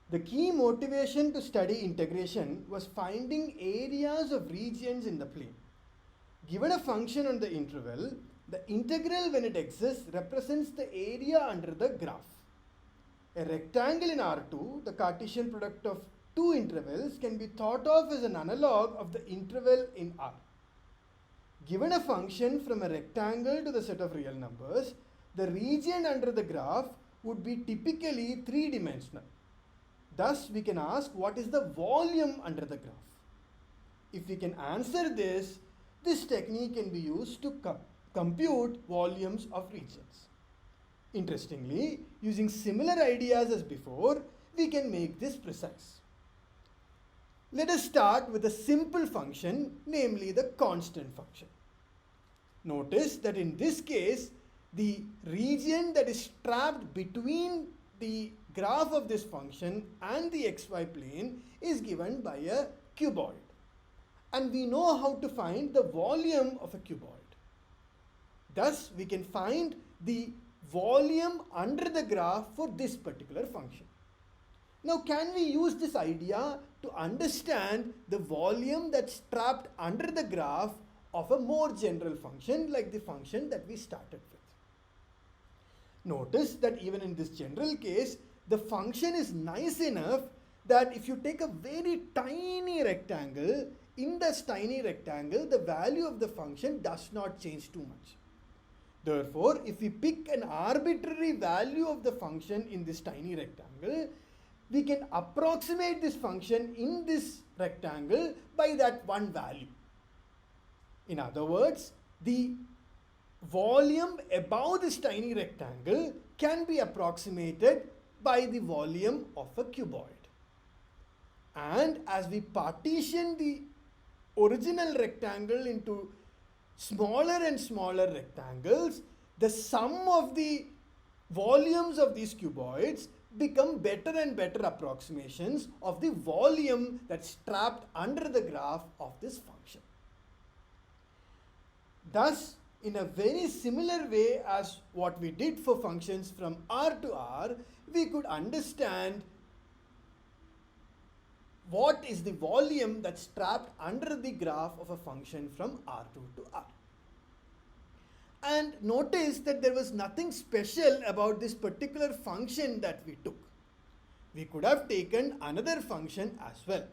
The key motivation to study integration was finding areas of regions in the plane. Given a function on the interval, the integral when it exists represents the area under the graph. A rectangle in R2, the Cartesian product of two intervals, can be thought of as an analog of the interval in R. Given a function from a rectangle to the set of real numbers, the region under the graph would be typically three-dimensional. Thus, we can ask what is the volume under the graph. If we can answer this, this technique can be used to compute volumes of regions. Interestingly, using similar ideas as before, we can make this precise. Let us start with a simple function, namely the constant function. Notice that in this case, the region that is trapped between the graph of this function and the xy plane is given by a cuboid. And we know how to find the volume of a cuboid. Thus, we can find the volume under the graph for this particular function. Now, can we use this idea to understand the volume that's trapped under the graph of a more general function like the function that we started with? Notice that even in this general case, the function is nice enough that if you take a very tiny rectangle, in this tiny rectangle, the value of the function does not change too much. Therefore, if we pick an arbitrary value of the function in this tiny rectangle, we can approximate this function in this rectangle by that one value. In other words, the volume above this tiny rectangle can be approximated by the volume of a cuboid. And as we partition the original rectangle into smaller and smaller rectangles, the sum of the volumes of these cuboids become better and better approximations of the volume that's trapped under the graph of this function. Thus, in a very similar way as what we did for functions from R to R, we could understand what is the volume that's trapped under the graph of a function from R2 to R. And notice that there was nothing special about this particular function that we took. We could have taken another function as well.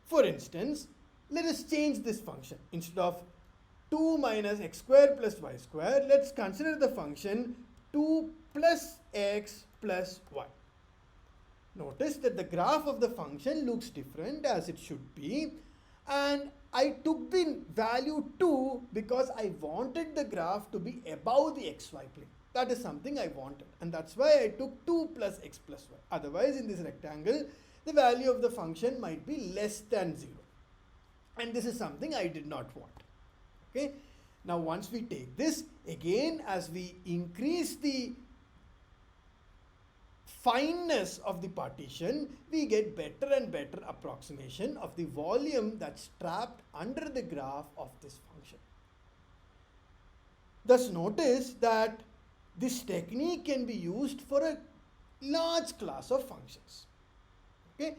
For instance, let us change this function. Instead of 2 minus x square plus y square, let's consider the function 2 plus x plus y. Notice that the graph of the function looks different as it should be, and I took the value 2 because I wanted the graph to be above the xy plane. That is something I wanted, and that's why I took 2 plus x plus y. Otherwise, in this rectangle, the value of the function might be less than 0. And this is something I did not want. Okay. Now, once we take this, again, as we increase the fineness of the partition, we get better and better approximation of the volume that's trapped under the graph of this function. Thus, notice that this technique can be used for a large class of functions. Okay?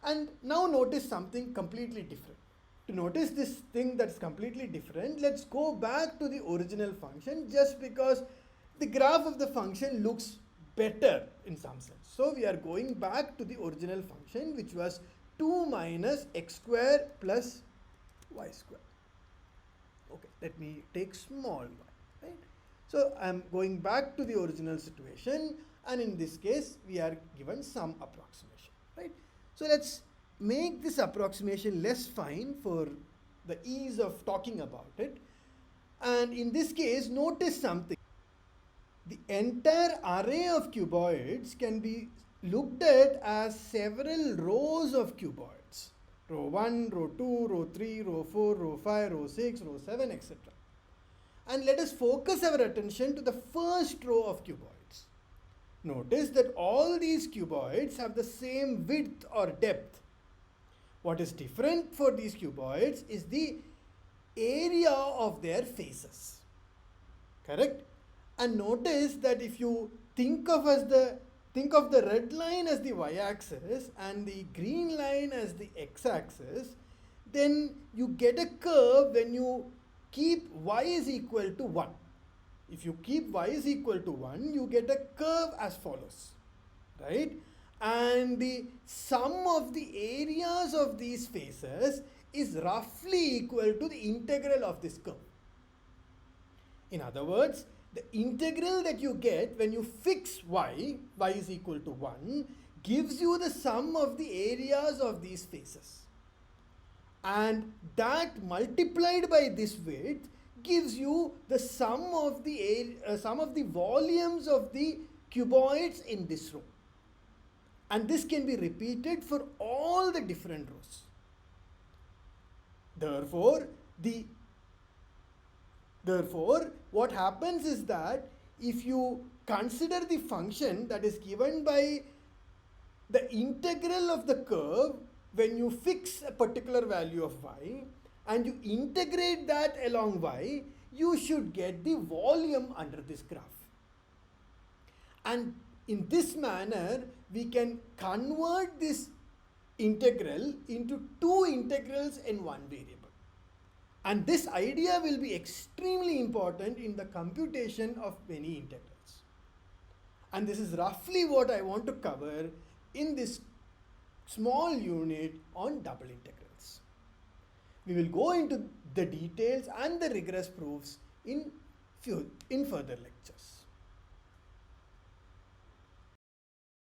And now notice something completely different. To notice this thing that's completely different, let's go back to the original function just because the graph of the function looks better in some sense. So we are going back to the original function, which was 2 minus x square plus y square. Okay, let me take small y, right? So I am going back to the original situation, and in this case we are given some approximation, right? So let's make this approximation less fine for the ease of talking about it. And in this case, notice something. The entire array of cuboids can be looked at as several rows of cuboids. Row 1, row 2, row 3, row 4, row 5, row 6, row 7, etc. And let us focus our attention to the first row of cuboids. Notice that all these cuboids have the same width or depth. What is different for these cuboids is the area of their faces. Correct? And notice that if you think of as the think of the red line as the y-axis and the green line as the x-axis, then you get a curve when you keep y is equal to 1. If you keep y is equal to 1, you get a curve as follows, right? And the sum of the areas of these faces is roughly equal to the integral of this curve. In other words, the integral that you get when you fix y is equal to 1, gives you the sum of the areas of these faces. And that multiplied by this width gives you the sum of the volumes of the cuboids in this row. And this can be repeated for all the different rows. Therefore, what happens is that if you consider the function that is given by the integral of the curve when you fix a particular value of y and you integrate that along y, you should get the volume under this graph. And in this manner, we can convert this integral into two integrals in one variable. And this idea will be extremely important in the computation of many integrals. And this is roughly what I want to cover in this small unit on double integrals. We will go into the details and the rigorous proofs in further lectures.